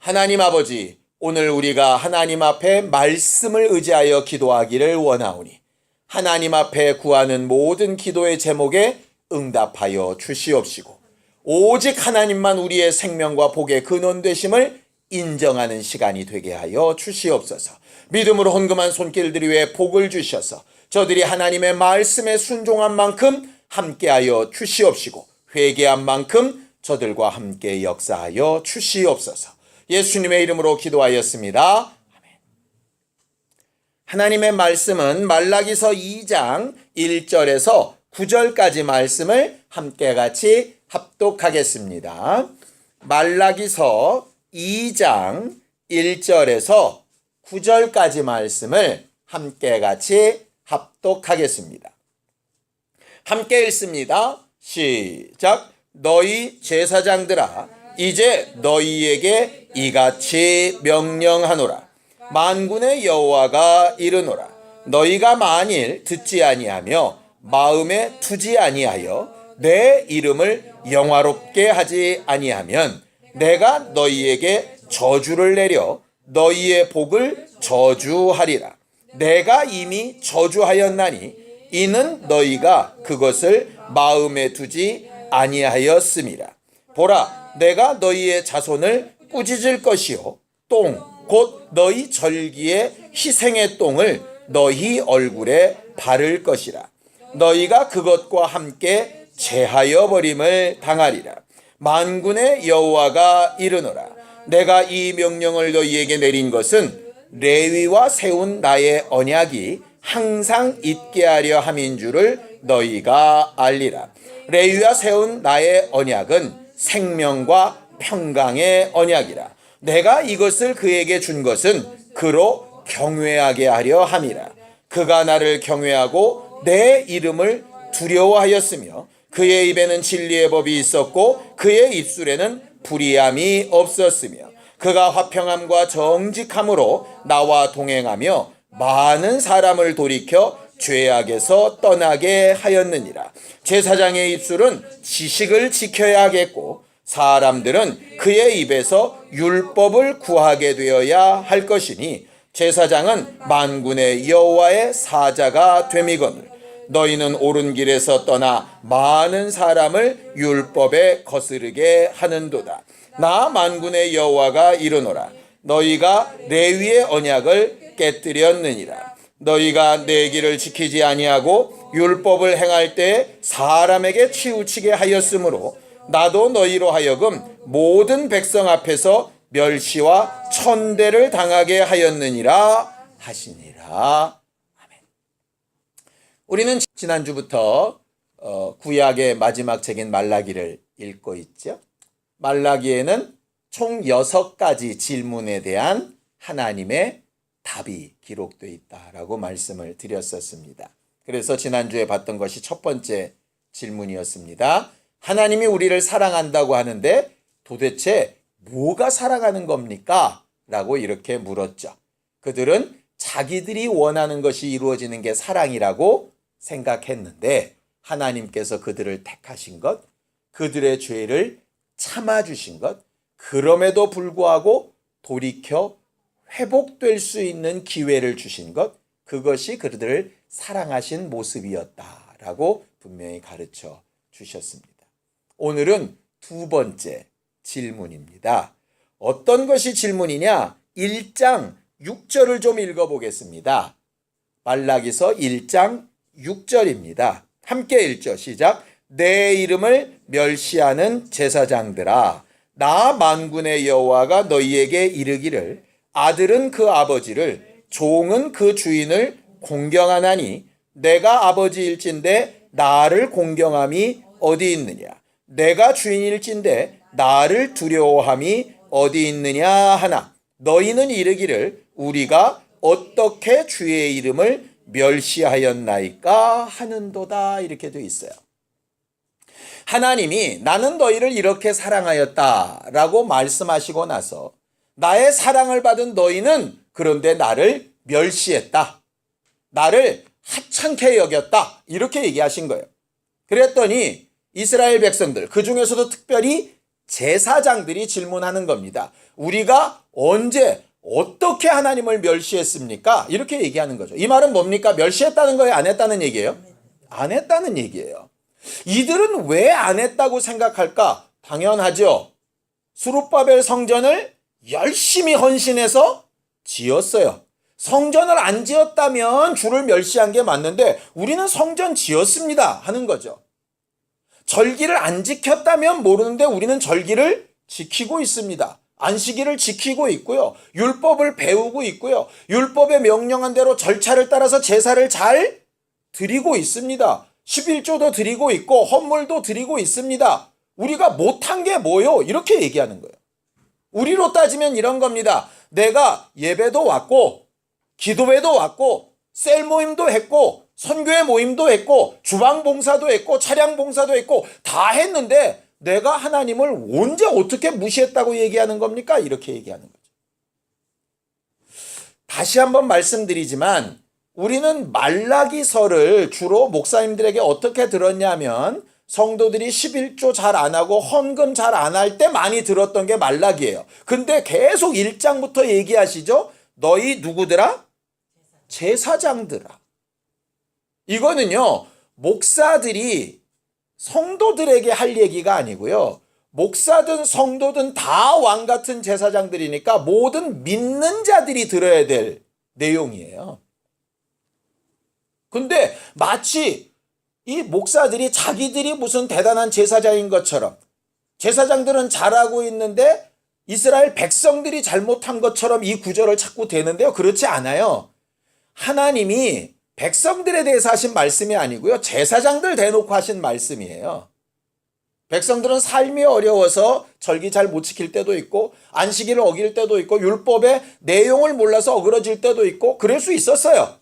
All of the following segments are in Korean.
하나님 아버지, 오늘 우리가 하나님 앞에 말씀을 의지하여 기도하기를 원하오니 하나님 앞에 구하는 모든 기도의 제목에 응답하여 주시옵시고 오직 하나님만 우리의 생명과 복의 근원 되심을 인정하는 시간이 되게 하여 주시옵소서. 믿음으로 헌금한 손길들 위에 복을 주셔서 저들이 하나님의 말씀에 순종한 만큼 함께하여 주시옵시고 회개한 만큼 저들과 함께 역사하여 주시옵소서. 예수님의 이름으로 기도하였습니다. 아멘. 하나님의 말씀은 말라기서 2장 1절에서 9절까지 말씀을 함께 같이 합독하겠습니다. 말라기서 2장 1절에서 9절까지 말씀을 함께 같이 합독하겠습니다. 함께 읽습니다. 시작. 너희 제사장들아, 이제 너희에게 이같이 명령하노라. 만군의 여호와가 이르노라. 너희가 만일 듣지 아니하며 마음에 두지 아니하여 내 이름을 영화롭게 하지 아니하면 내가 너희에게 저주를 내려 너희의 복을 저주하리라. 내가 이미 저주하였나니 이는 너희가 그것을 마음에 두지 아니하였음이라. 보라, 내가 너희의 자손을 꾸짖을 것이요 똥 곧 너희 절기의 희생의 똥을 너희 얼굴에 바를 것이라. 너희가 그것과 함께 제하여 버림을 당하리라. 만군의 여호와가 이르노라. 내가 이 명령을 너희에게 내린 것은 레위와 세운 나의 언약이 항상 있게 하려 함인 줄을 너희가 알리라. 레위와 세운 나의 언약은 생명과 평강의 언약이라. 내가 이것을 그에게 준 것은 그로 경외하게 하려 함이라. 그가 나를 경외하고 내 이름을 두려워하였으며 그의 입에는 진리의 법이 있었고 그의 입술에는 불의함이 없었으며 그가 화평함과 정직함으로 나와 동행하며 많은 사람을 돌이켜 죄악에서 떠나게 하였느니라. 제사장의 입술은 지식을 지켜야 하겠고 사람들은 그의 입에서 율법을 구하게 되어야 할 것이니 제사장은 만군의 여호와의 사자가 됨이거늘 너희는 옳은 길에서 떠나 많은 사람을 율법에 거스르게 하는도다. 나 만군의 여호와가 이르노라. 너희가 레위의 언약을 깨뜨렸느니라. 너희가 내 길을 지키지 아니하고 율법을 행할 때 사람에게 치우치게 하였으므로 나도 너희로 하여금 모든 백성 앞에서 멸시와 천대를 당하게 하였느니라 하시니라. 아멘. 우리는 지난주부터 구약의 마지막 책인 말라기를 읽고 있죠. 말라기에는 총 6가지 질문에 대한 하나님의 답이 기록되어 있다라고 말씀을 드렸었습니다. 그래서 지난주에 봤던 것이 첫 번째 질문이었습니다. 하나님이 우리를 사랑한다고 하는데 도대체 뭐가 사랑하는 겁니까? 라고 이렇게 물었죠. 그들은 자기들이 원하는 것이 이루어지는 게 사랑이라고 생각했는데 하나님께서 그들을 택하신 것, 그들의 죄를 참아주신 것, 그럼에도 불구하고 돌이켜 회복될 수 있는 기회를 주신 것, 그것이 그들을 사랑하신 모습이었다라고 분명히 가르쳐 주셨습니다. 오늘은 두 번째 질문입니다. 어떤 것이 질문이냐? 1장 6절을 좀 읽어보겠습니다. 말라기서 1장 6절입니다. 함께 읽죠. 시작. 내 이름을 멸시하는 제사장들아, 나 만군의 여호와가 너희에게 이르기를 아들은 그 아버지를 종은 그 주인을 공경하나니 내가 아버지일진데 나를 공경함이 어디 있느냐? 내가 주인일진데 나를 두려워함이 어디 있느냐 하나 너희는 이르기를 우리가 어떻게 주의 이름을 멸시하였나이까 하는도다. 이렇게 되어 있어요. 하나님이 나는 너희를 이렇게 사랑하였다라고 말씀하시고 나서 나의 사랑을 받은 너희는 그런데 나를 멸시했다. 나를 하찮게 여겼다. 이렇게 얘기하신 거예요. 그랬더니 이스라엘 백성들, 그 중에서도 특별히 제사장들이 질문하는 겁니다. 우리가 언제 어떻게 하나님을 멸시했습니까? 이렇게 얘기하는 거죠. 이 말은 뭡니까? 멸시했다는 거예요? 안 했다는 얘기예요? 안 했다는 얘기예요. 이들은 왜 안 했다고 생각할까? 당연하죠. 스룹바벨 성전을 열심히 헌신해서 지었어요. 성전을 안 지었다면 주를 멸시한 게 맞는데 우리는 성전 지었습니다 하는 거죠. 절기를 안 지켰다면 모르는데 우리는 절기를 지키고 있습니다. 안식일을 지키고 있고요. 율법을 배우고 있고요. 율법에 명령한 대로 절차를 따라서 제사를 잘 드리고 있습니다. 11조도 드리고 있고 헌물도 드리고 있습니다. 우리가 못한 게 뭐요? 이렇게 얘기하는 거예요. 우리로 따지면 이런 겁니다. 내가 예배도 왔고 기도회도 왔고 셀 모임도 했고 선교회 모임도 했고 주방 봉사도 했고 차량 봉사도 했고 다 했는데 내가 하나님을 언제 어떻게 무시했다고 얘기하는 겁니까? 이렇게 얘기하는 거죠. 다시 한번 말씀드리지만 우리는 말라기서를 주로 목사님들에게 어떻게 들었냐면 성도들이 11조 잘 안 하고 헌금 잘 안 할 때 많이 들었던 게 말라기예요. 근데 계속 1장부터 얘기하시죠. 너희 누구더라? 제사장들아. 이거는요, 목사들이 성도들에게 할 얘기가 아니고요. 목사든 성도든 다 왕 같은 제사장들이니까 모든 믿는 자들이 들어야 될 내용이에요. 근데 마치 이 목사들이 자기들이 무슨 대단한 제사장인 것처럼 제사장들은 잘하고 있는데 이스라엘 백성들이 잘못한 것처럼 이 구절을 자꾸 대는데요. 그렇지 않아요. 하나님이 백성들에 대해서 하신 말씀이 아니고요. 제사장들 대놓고 하신 말씀이에요. 백성들은 삶이 어려워서 절기 잘 못 지킬 때도 있고 안식일을 어길 때도 있고 율법의 내용을 몰라서 어그러질 때도 있고 그럴 수 있었어요.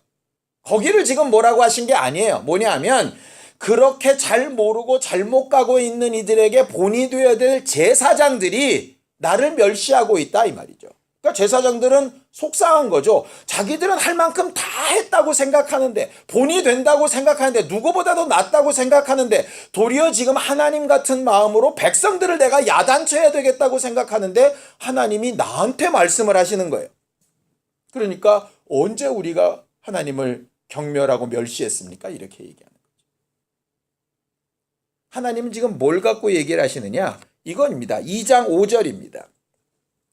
거기를 지금 뭐라고 하신 게 아니에요. 뭐냐면 그렇게 잘 모르고 잘못 가고 있는 이들에게 본이 되어야 될 제사장들이 나를 멸시하고 있다 이 말이죠. 그러니까 제사장들은 속상한 거죠. 자기들은 할 만큼 다 했다고 생각하는데 본이 된다고 생각하는데 누구보다도 낫다고 생각하는데 도리어 지금 하나님 같은 마음으로 백성들을 내가 야단쳐야 되겠다고 생각하는데 하나님이 나한테 말씀을 하시는 거예요. 그러니까 언제 우리가 하나님을 경멸하고 멸시했습니까? 이렇게 얘기하는 거죠. 하나님은 지금 뭘 갖고 얘기를 하시느냐? 이겁니다. 2장 5절입니다.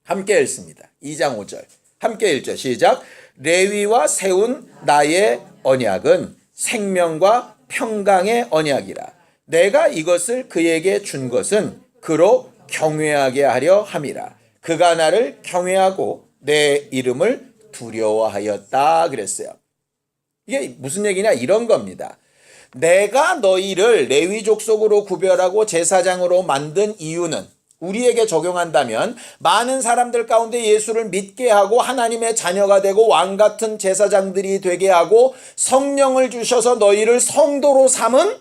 함께 읽습니다. 2장 5절. 함께 읽죠. 시작. 레위와 세운 나의 언약은 생명과 평강의 언약이라. 내가 이것을 그에게 준 것은 그로 경외하게 하려 함이라. 그가 나를 경외하고 내 이름을 두려워하였다 그랬어요. 이게 무슨 얘기냐? 이런 겁니다. 내가 너희를 레위 족속으로 구별하고 제사장으로 만든 이유는 우리에게 적용한다면 많은 사람들 가운데 예수를 믿게 하고 하나님의 자녀가 되고 왕 같은 제사장들이 되게 하고 성령을 주셔서 너희를 성도로 삼은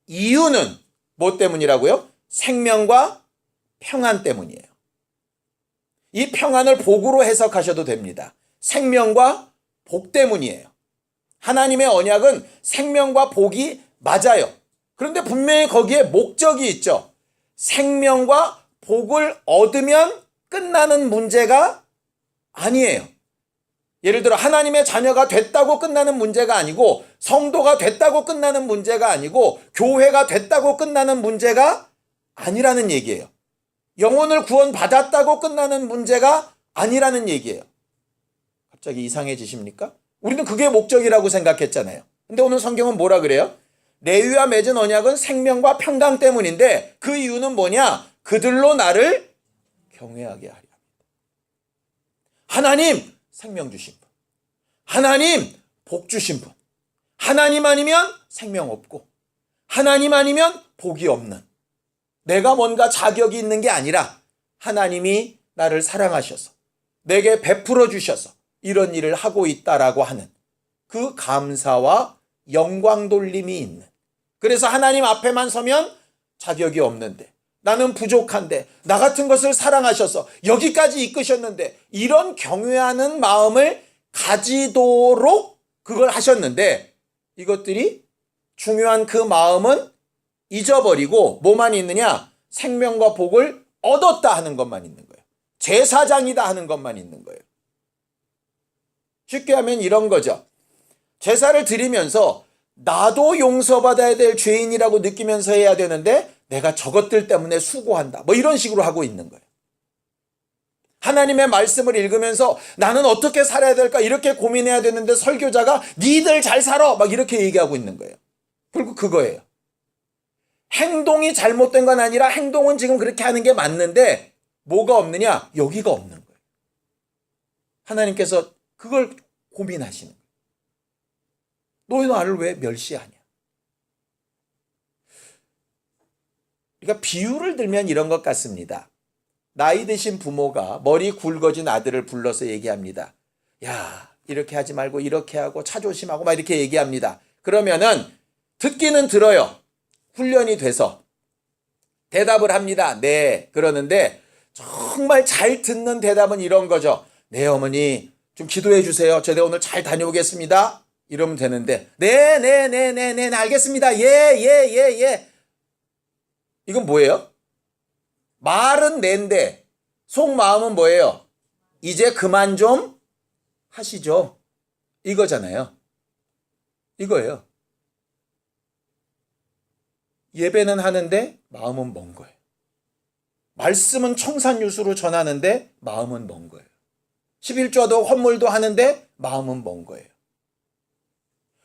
이유는 뭐 때문이라고요? 생명과 평안 때문이에요. 이 평안을 복으로 해석하셔도 됩니다. 생명과 복 때문이에요. 하나님의 언약은 생명과 복이 맞아요. 그런데 분명히 거기에 목적이 있죠. 생명과 복을 얻으면 끝나는 문제가 아니에요. 예를 들어 하나님의 자녀가 됐다고 끝나는 문제가 아니고 성도가 됐다고 끝나는 문제가 아니고 교회가 됐다고 끝나는 문제가 아니라는 얘기예요. 영혼을 구원받았다고 끝나는 문제가 아니라는 얘기예요. 갑자기 이상해지십니까? 우리는 그게 목적이라고 생각했잖아요. 근데 오늘 성경은 뭐라 그래요? 레위와 맺은 언약은 생명과 평강 때문인데 그 이유는 뭐냐? 그들로 나를 경외하게 하려 합니다. 하나님 생명 주신 분, 하나님 복 주신 분, 하나님 아니면 생명 없고 하나님 아니면 복이 없는, 내가 뭔가 자격이 있는 게 아니라 하나님이 나를 사랑하셔서 내게 베풀어 주셔서 이런 일을 하고 있다라고 하는 그 감사와 영광 돌림이 있는, 그래서 하나님 앞에만 서면 자격이 없는데 나는 부족한데 나 같은 것을 사랑하셔서 여기까지 이끄셨는데 이런 경외하는 마음을 가지도록 그걸 하셨는데 이것들이 중요한 그 마음은 잊어버리고 뭐만 있느냐? 생명과 복을 얻었다 하는 것만 있는 거예요. 제사장이다 하는 것만 있는 거예요. 쉽게 하면 이런 거죠. 제사를 드리면서 나도 용서받아야 될 죄인이라고 느끼면서 해야 되는데 내가 저것들 때문에 수고한다. 뭐 이런 식으로 하고 있는 거예요. 하나님의 말씀을 읽으면서 나는 어떻게 살아야 될까 이렇게 고민해야 되는데 설교자가 니들 잘 살아 막 이렇게 얘기하고 있는 거예요. 결국 그거예요. 행동이 잘못된 건 아니라 행동은 지금 그렇게 하는 게 맞는데 뭐가 없느냐? 여기가 없는 거예요. 하나님께서 그걸 고민하시는 거예요. 너희 나를 왜 멸시하냐? 그러니까 비유를 들면 이런 것 같습니다. 나이 드신 부모가 머리 굵어진 아들을 불러서 얘기합니다. 야, 이렇게 하지 말고 이렇게 하고 차 조심하고 막 이렇게 얘기합니다. 그러면은 듣기는 들어요. 훈련이 돼서 대답을 합니다. 네. 그러는데 정말 잘 듣는 대답은 이런 거죠. 네, 어머니 좀 기도해 주세요. 제가 오늘 잘 다녀오겠습니다. 이러면 되는데 네, 알겠습니다. 예. 이건 뭐예요? 말은 낸데 속마음은 뭐예요? 이제 그만 좀 하시죠. 이거잖아요. 이거예요. 예배는 하는데 마음은 먼 거예요. 말씀은 청산유수로 전하는데 마음은 먼 거예요. 11조도 헌물도 하는데 마음은 먼 거예요.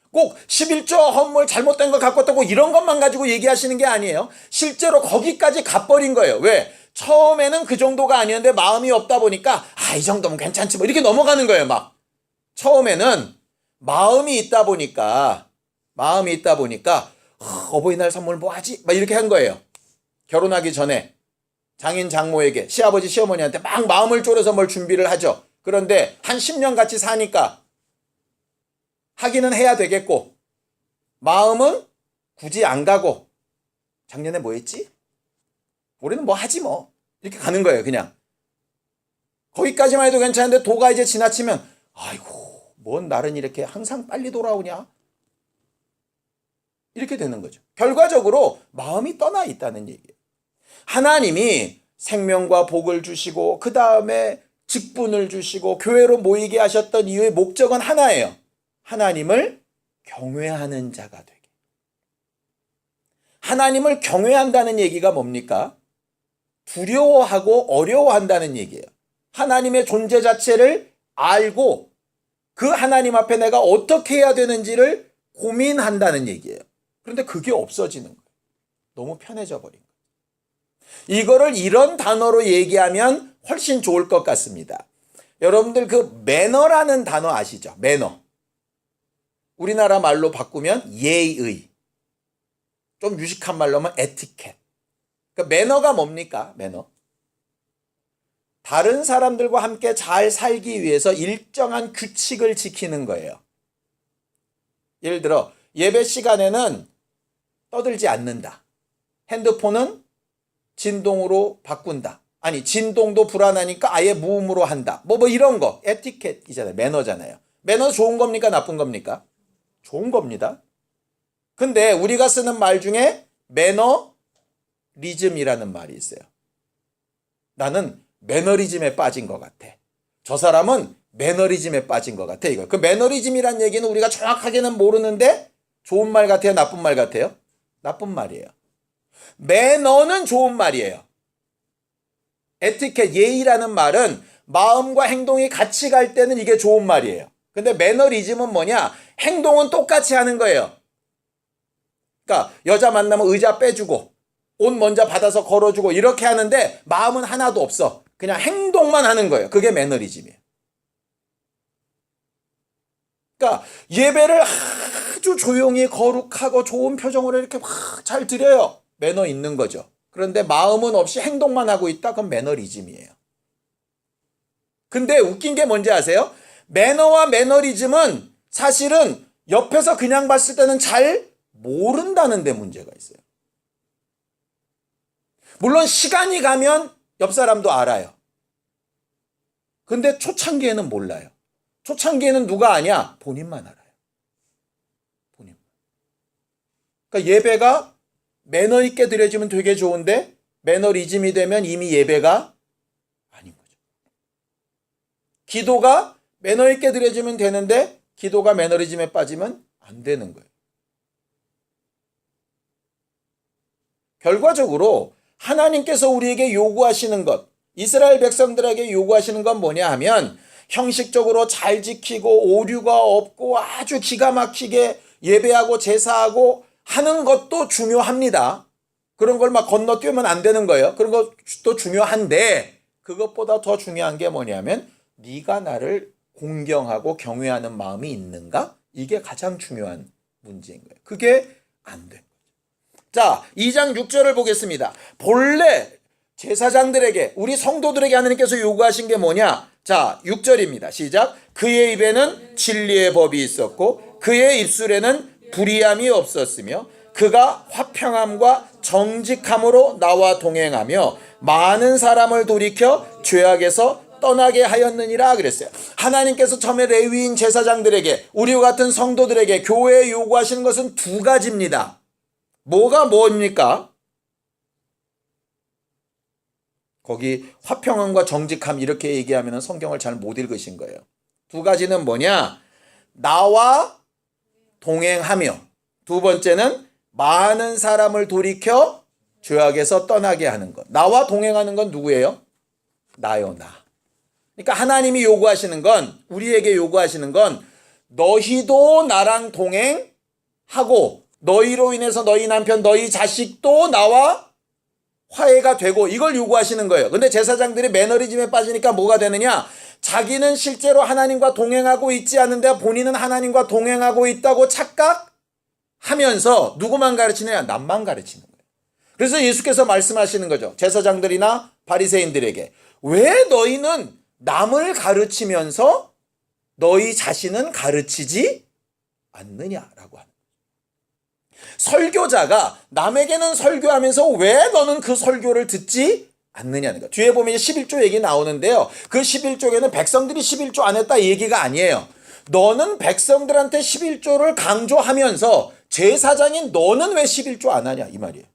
꼭 11조 헌물 잘못된 거 갖고 왔다고 이런 것만 가지고 얘기하시는 게 아니에요. 실제로 거기까지 가버린 거예요. 왜? 처음에는 그 정도가 아니었는데 마음이 없다 보니까 이 정도면 괜찮지 뭐 이렇게 넘어가는 거예요. 막 처음에는 마음이 있다 보니까 어버이날 선물 뭐 하지? 막 이렇게 한 거예요. 결혼하기 전에 장인 장모에게 시아버지 시어머니한테 막 마음을 졸여서 뭘 준비를 하죠. 그런데 한 10년 같이 사니까 하기는 해야 되겠고 마음은 굳이 안 가고 작년에 뭐 했지? 올해는 뭐 하지 뭐 이렇게 가는 거예요. 그냥 거기까지만 해도 괜찮은데 도가 이제 지나치면 아이고 뭔 날은 이렇게 항상 빨리 돌아오냐 이렇게 되는 거죠. 결과적으로 마음이 떠나 있다는 얘기예요. 하나님이 생명과 복을 주시고 그 다음에 직분을 주시고 교회로 모이게 하셨던 이유의 목적은 하나예요. 하나님을 경외하는 자가 되게. 하나님을 경외한다는 얘기가 뭡니까? 두려워하고 어려워한다는 얘기예요. 하나님의 존재 자체를 알고 그 하나님 앞에 내가 어떻게 해야 되는지를 고민한다는 얘기예요. 그런데 그게 없어지는 거예요. 너무 편해져 버린 거예요. 이거를 이런 단어로 얘기하면 훨씬 좋을 것 같습니다. 여러분들 그 매너라는 단어 아시죠? 매너. 우리나라 말로 바꾸면 예의. 좀 유식한 말로 하면 에티켓. 그러니까 매너가 뭡니까? 매너. 다른 사람들과 함께 잘 살기 위해서 일정한 규칙을 지키는 거예요. 예를 들어 예배 시간에는 떠들지 않는다. 핸드폰은 진동으로 바꾼다. 아니 진동도 불안하니까 아예 무음으로 한다. 뭐 이런 거 에티켓이잖아요. 매너잖아요. 매너 좋은 겁니까? 나쁜 겁니까? 좋은 겁니다. 근데 우리가 쓰는 말 중에 매너리즘이라는 말이 있어요. 나는 매너리즘에 빠진 것 같아. 저 사람은 매너리즘에 빠진 것 같아. 이거. 그 매너리즘이란 얘기는 우리가 정확하게는 모르는데 좋은 말 같아요? 나쁜 말 같아요? 나쁜 말이에요. 매너는 좋은 말이에요. 에티켓, 예의라는 말은 마음과 행동이 같이 갈 때는 이게 좋은 말이에요. 근데 매너리즘은 뭐냐? 행동은 똑같이 하는 거예요. 그러니까 여자 만나면 의자 빼주고 옷 먼저 받아서 걸어주고 이렇게 하는데 마음은 하나도 없어. 그냥 행동만 하는 거예요. 그게 매너리즘이에요. 그러니까 예배를 아주 조용히 거룩하고 좋은 표정으로 이렇게 막 잘 드려요. 매너 있는 거죠. 그런데 마음은 없이 행동만 하고 있다? 그건 매너리즘이에요. 근데 웃긴 게 뭔지 아세요? 매너와 매너리즘은 사실은 옆에서 그냥 봤을 때는 잘 모른다는 데 문제가 있어요. 물론 시간이 가면 옆 사람도 알아요. 근데 초창기에는 몰라요. 초창기에는 누가 아냐? 본인만 알아요. 본인. 그러니까 예배가 매너 있게 드려지면 되게 좋은데 매너리즘이 되면 이미 예배가 아닌 거죠. 기도가 매너 있게 드려지면 되는데 기도가 매너리즘에 빠지면 안 되는 거예요. 결과적으로 하나님께서 우리에게 요구하시는 것, 이스라엘 백성들에게 요구하시는 건 뭐냐 하면 형식적으로 잘 지키고 오류가 없고 아주 기가 막히게 예배하고 제사하고 하는 것도 중요합니다. 그런 걸 막 건너뛰면 안 되는 거예요. 그런 것도 중요한데 그것보다 더 중요한 게 뭐냐면 네가 나를 공경하고 경외하는 마음이 있는가? 이게 가장 중요한 문제인 거예요. 그게 안 돼. 자, 2장 6절을 보겠습니다. 본래 제사장들에게 우리 성도들에게 하나님께서 요구하신 게 뭐냐? 자, 6절입니다. 시작. 그의 입에는 진리의 법이 있었고 그의 입술에는 불의함이 없었으며 그가 화평함과 정직함으로 나와 동행하며 많은 사람을 돌이켜 죄악에서 떠나게 하였느니라 그랬어요. 하나님께서 처음에 레위인 제사장들에게 우리와 같은 성도들에게 교회에 요구하시는 것은 두 가지입니다. 뭐가 뭡니까? 거기 화평함과 정직함 이렇게 얘기하면 성경을 잘 못 읽으신 거예요. 두 가지는 뭐냐? 나와 동행하며 두 번째는 많은 사람을 돌이켜 죄악에서 떠나게 하는 것. 나와 동행하는 건 누구예요? 나요, 나. 그러니까 하나님이 요구하시는 건 우리에게 요구하시는 건 너희도 나랑 동행하고 너희로 인해서 너희 남편, 너희 자식도 나와 화해가 되고 이걸 요구하시는 거예요. 근데 제사장들이 매너리즘에 빠지니까 뭐가 되느냐? 자기는 실제로 하나님과 동행하고 있지 않은데 본인은 하나님과 동행하고 있다고 착각하면서 누구만 가르치느냐? 남만 가르치는 거예요. 그래서 예수께서 말씀하시는 거죠. 제사장들이나 바리새인들에게 왜 너희는 남을 가르치면서 너희 자신은 가르치지 않느냐라고 하는 거예요. 설교자가 남에게는 설교하면서 왜 너는 그 설교를 듣지 않느냐는 거. 뒤에 보면 11조 얘기 나오는데요. 그 11조에는 백성들이 11조 안 했다 얘기가 아니에요. 너는 백성들한테 11조를 강조하면서 제사장인 너는 왜 11조 안 하냐 이 말이에요.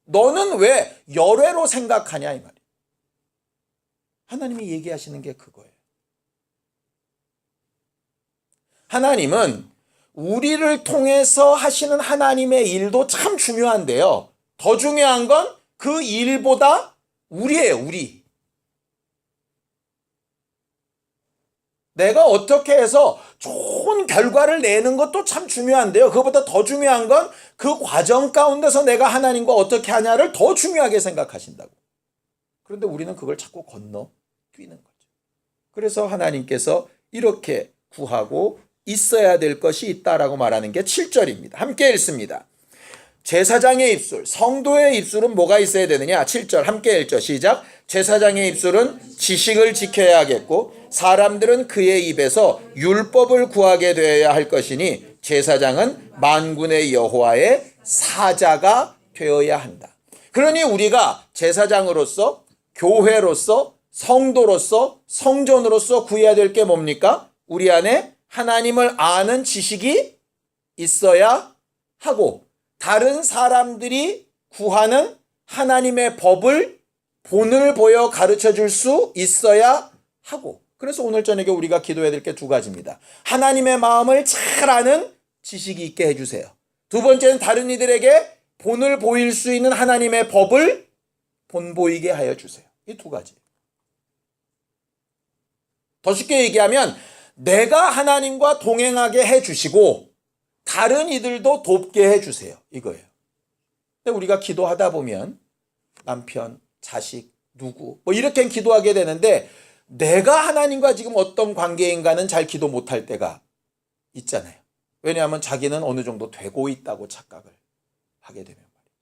너는 왜 열외로 생각하냐 이 말이에요. 하나님이 얘기하시는 게 그거예요. 하나님은 우리를 통해서 하시는 하나님의 일도 참 중요한데요. 더 중요한 건 그 일보다 우리예요, 우리. 내가 어떻게 해서 좋은 결과를 내는 것도 참 중요한데요. 그것보다 더 중요한 건 그 과정 가운데서 내가 하나님과 어떻게 하냐를 더 중요하게 생각하신다고. 그런데 우리는 그걸 자꾸 건너 뛰는 거죠. 그래서 하나님께서 이렇게 구하고 있어야 될 것이 있다라고 말하는 게 7절입니다. 함께 읽습니다. 제사장의 입술, 성도의 입술은 뭐가 있어야 되느냐? 7절 함께 읽죠. 시작. 제사장의 입술은 지식을 지켜야 하겠고 사람들은 그의 입에서 율법을 구하게 되어야 할 것이니 제사장은 만군의 여호와의 사자가 되어야 한다. 그러니 우리가 제사장으로서 교회로서 성도로서 성전으로서 구해야 될 게 뭡니까? 우리 안에 하나님을 아는 지식이 있어야 하고 다른 사람들이 구하는 하나님의 법을 본을 보여 가르쳐 줄 수 있어야 하고 그래서 오늘 저녁에 우리가 기도해야 될 게 두 가지입니다. 하나님의 마음을 잘 아는 지식이 있게 해주세요. 두 번째는 다른 이들에게 본을 보일 수 있는 하나님의 법을 본보이게 하여 주세요. 이 두 가지. 더 쉽게 얘기하면 내가 하나님과 동행하게 해주시고 다른 이들도 돕게 해주세요. 이거예요. 근데 우리가 기도하다 보면 남편, 자식, 누구 뭐 이렇게 기도하게 되는데 내가 하나님과 지금 어떤 관계인가는 잘 기도 못할 때가 있잖아요. 왜냐하면 자기는 어느 정도 되고 있다고 착각을 하게 되면 말이에요.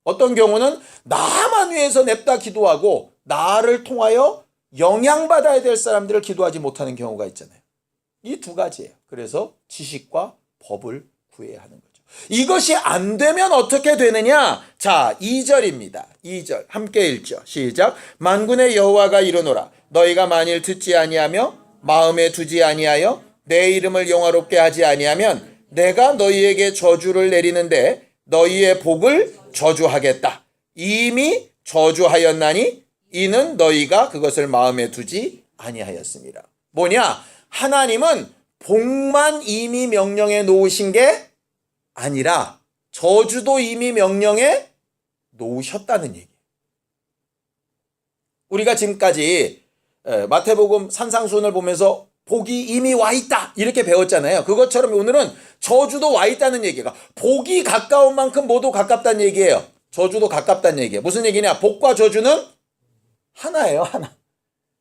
어떤 경우는 나만 위해서 냅다 기도하고 나를 통하여 영향받아야 될 사람들을 기도하지 못하는 경우가 있잖아요. 이 두 가지예요. 그래서 지식과 법을 구해야 하는 거죠. 이것이 안 되면 어떻게 되느냐? 자, 2절입니다. 2절 함께 읽죠. 시작. 만군의 여호와가 이르노라. 너희가 만일 듣지 아니하며 마음에 두지 아니하여 내 이름을 영화롭게 하지 아니하면 내가 너희에게 저주를 내리는데 너희의 복을 저주하겠다. 이미 저주하였나니 이는 너희가 그것을 마음에 두지 아니하였습니다. 뭐냐? 하나님은 복만 이미 명령해 놓으신 게 아니라 저주도 이미 명령해 놓으셨다는 얘기예요. 우리가 지금까지 마태복음 산상수훈을 보면서 복이 이미 와 있다 이렇게 배웠잖아요. 그것처럼 오늘은 저주도 와 있다는 얘기가, 복이 가까운 만큼 모두 가깝다는 얘기예요. 저주도 가깝다는 얘기예요. 무슨 얘기냐? 복과 저주는 하나예요, 하나.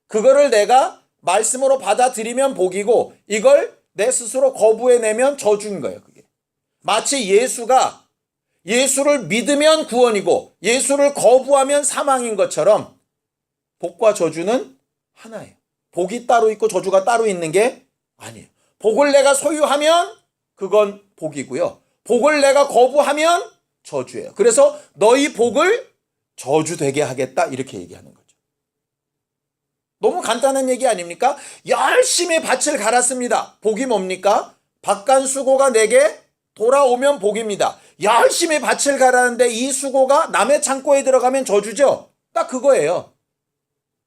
그거를 내가 말씀으로 받아들이면 복이고 이걸 내 스스로 거부해내면 저주인 거예요. 그게 마치 예수를 믿으면 구원이고 예수를 거부하면 사망인 것처럼 복과 저주는 하나예요. 복이 따로 있고 저주가 따로 있는 게 아니에요. 복을 내가 소유하면 그건 복이고요. 복을 내가 거부하면 저주예요. 그래서 너희 복을 저주되게 하겠다 이렇게 얘기하는 거죠. 너무 간단한 얘기 아닙니까? 열심히 밭을 갈았습니다. 복이 뭡니까? 밭간 수고가 내게 돌아오면 복입니다. 열심히 밭을 갈았는데 이 수고가 남의 창고에 들어가면 저주죠. 딱 그거예요.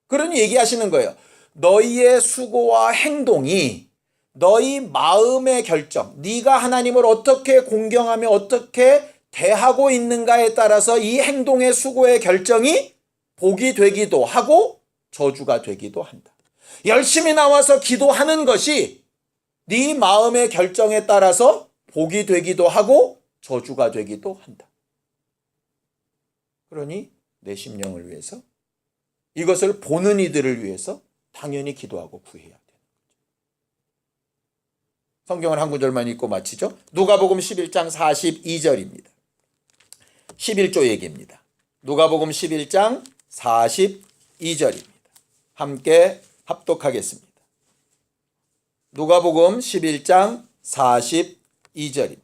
그러니 얘기하시는 거예요. 너희의 수고와 행동이 너희 마음의 결정, 네가 하나님을 어떻게 공경하며 어떻게 대하고 있는가에 따라서 이 행동의 수고의 결정이 복이 되기도 하고 저주가 되기도 한다. 열심히 나와서 기도하는 것이 네 마음의 결정에 따라서 복이 되기도 하고 저주가 되기도 한다. 그러니 내 심령을 위해서, 이것을 보는 이들을 위해서 당연히 기도하고 구해야 되는 거죠. 성경을 한 구절만 읽고 마치죠. 누가복음 11장 42절입니다. 11조 얘기입니다. 누가복음 11장 42절입니다. 함께 합독하겠습니다. 누가복음 11장 42절입니다.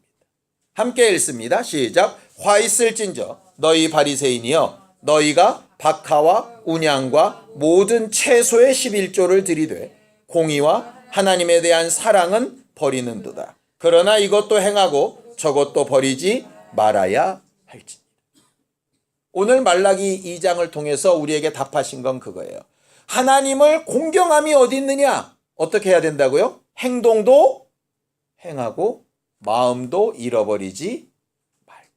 함께 읽습니다. 시작. 화 있을진저 너희 바리새인이여, 너희가 박하와 운양과 모든 채소의 11조를 들이되 공의와 하나님에 대한 사랑은 버리는도다. 그러나 이것도 행하고 저것도 버리지 말아야 할지니라. 오늘 말라기 2장을 통해서 우리에게 답하신 건 그거예요. 하나님을 공경함이 어디 있느냐? 어떻게 해야 된다고요? 행동도 행하고 마음도 잃어버리지 말고.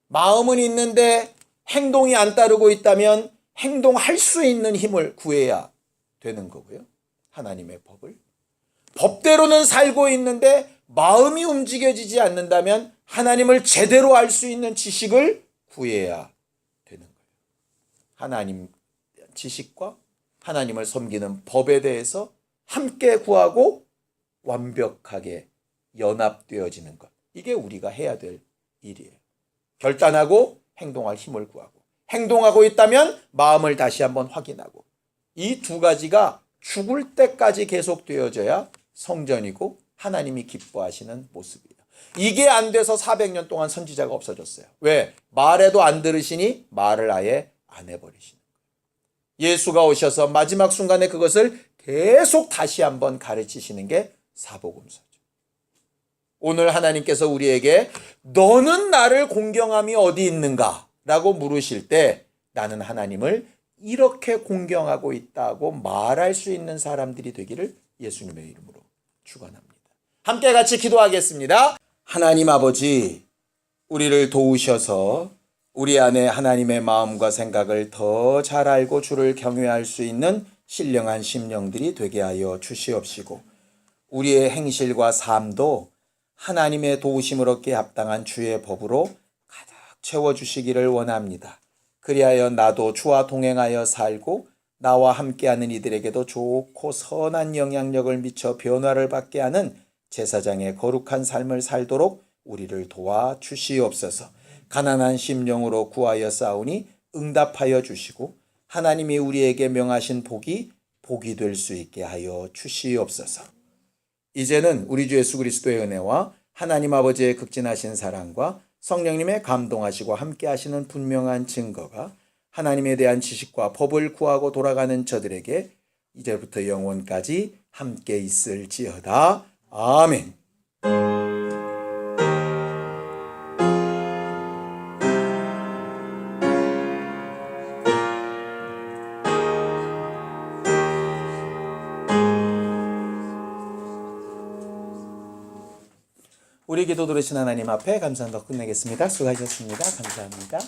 마음은 있는데 행동이 안 따르고 있다면 행동할 수 있는 힘을 구해야 되는 거고요. 하나님의 법을. 법대로는 살고 있는데 마음이 움직여지지 않는다면 하나님을 제대로 알 수 있는 지식을 구해야 되는 거예요. 하나님 지식과 하나님을 섬기는 법에 대해서 함께 구하고 완벽하게 연합되어지는 것. 이게 우리가 해야 될 일이에요. 결단하고 행동할 힘을 구하고, 행동하고 있다면 마음을 다시 한번 확인하고, 이 두 가지가 죽을 때까지 계속되어져야 성전이고 하나님이 기뻐하시는 모습이에요. 이게 안 돼서 400년 동안 선지자가 없어졌어요. 왜? 말해도 안 들으시니 말을 아예 안 해버리시는 거예요. 예수가 오셔서 마지막 순간에 그것을 계속 다시 한번 가르치시는 게 사복음서죠. 오늘 하나님께서 우리에게 너는 나를 공경함이 어디 있는가? 라고 물으실 때 나는 하나님을 이렇게 공경하고 있다고 말할 수 있는 사람들이 되기를 예수님의 이름으로 축원합니다. 함께 같이 기도하겠습니다. 하나님 아버지, 우리를 도우셔서 우리 안에 하나님의 마음과 생각을 더 잘 알고 주를 경외할 수 있는 신령한 심령들이 되게 하여 주시옵시고, 우리의 행실과 삶도 하나님의 도우심을 얻기에 합당한 주의 법으로 가득 채워주시기를 원합니다. 그리하여 나도 주와 동행하여 살고 나와 함께하는 이들에게도 좋고 선한 영향력을 미쳐 변화를 받게 하는 제사장의 거룩한 삶을 살도록 우리를 도와주시옵소서. 가난한 심령으로 구하여 싸우니 응답하여 주시고 하나님이 우리에게 명하신 복이 될 수 있게 하여 주시옵소서. 이제는 우리 주 예수 그리스도의 은혜와 하나님 아버지의 극진하신 사랑과 성령님의 감동하시고 함께 하시는 분명한 증거가 하나님에 대한 지식과 법을 구하고 돌아가는 저들에게 이제부터 영원까지 함께 있을지어다. 아멘. 우리 기도 들으신 하나님 앞에 감사한 덕 끝내겠습니다. 수고하셨습니다. 감사합니다.